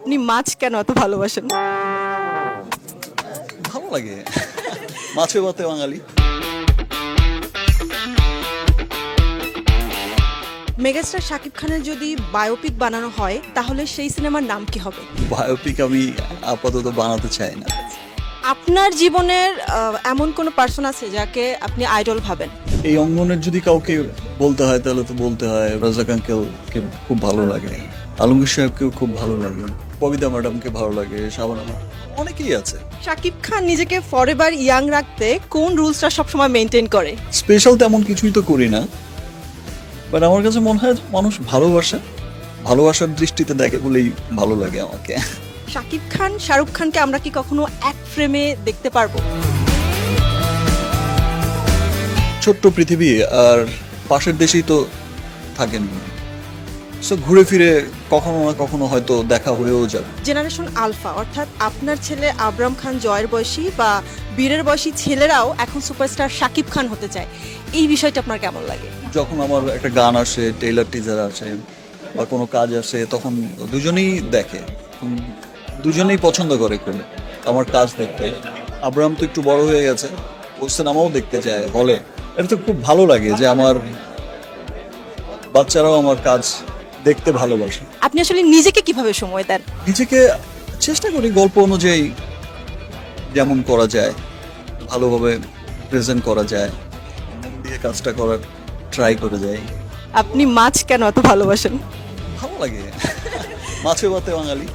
আপনি মাছ কেন এত ভালোবাসেন? ভালো লাগে মাছে ভাতে বাঙালি। মেগাস্টার শাকিব খানের যদি বায়োপিক বানানো হয় তাহলে সেই সিনেমার নাম কি হবে? বায়োপিক আমি আপাতত বানাতে চাই না। আপনার জীবনের এমন কোনো পার্সন আছে যাকে আপনি আইডল ভাবেন? এই অঙ্গনের যদি কাউকে বলতে হয় তাহলে তো বলতে হয় রাজাক আঙ্কেলকে খুব ভালো লাগে, আলমগীর সাহেবকেও খুব ভালো লাগে, কবিতা ম্যাডামকে ভালো লাগে, শাবানা অনেকেই আছে। শাকিব খান নিজেকে ফরএভার ইয়াং রাখতে কোন রুলসটা সবসময় মেনটেন করে? স্পেশাল তেমন কিছুই তো করি না, বাট আমার কাছে মনে হয় মানুষ ভালোবাসার দৃষ্টিতে দেখে বলেই ভালো লাগে আমাকে। শাকিব খান শাহরুখ খানকে আমরা কি কখনো এক ফ্রেমে দেখতে পারবো? ছোট্ট পৃথিবী আর পাশের দেশেই তো থাকেন, সো ঘুরে ফিরে কখনো না কখনো হয়তো দেখা হয়েও যাবে। জেনারেশন আলফা অর্থাৎ আপনার ছেলে আবরাম খান জয়ের বয়সী বা বীরের বয়সী ছেলেরাও এখন সুপারস্টার শাকিব খান হতে চায়, এই বিষয়টা আপনার কেমন লাগে? যখন আমার একটা গান আসে, টেইলার টিজার আসে বা কোনো কাজ আসে, তখন দুজনেই দেখে, দুজনেই পছন্দ করে খুব আমার কাজ দেখতে। আব্রাহাম তো একটু বড় হয়ে গেছে, ও সিনেমাও দেখতে চায় হলে। এটা তো খুব ভালো লাগে যে আমার বাচ্চারাও আমার কাজ দেখতে ভালোবাসে। আপনি আসলে নিজেকে কিভাবে সময় দেন? নিজেকে চেষ্টা করি গল্প অনুযায়ী যেমন করা যায়, ভালোভাবে প্রেজেন্ট করা যায়, মন দিয়ে কাজটা করার ট্রাই করে যাই। আপনি মাছ কেন এত ভালোবাসেন? ভালো লাগে মাছে ভাতে বাঙালি।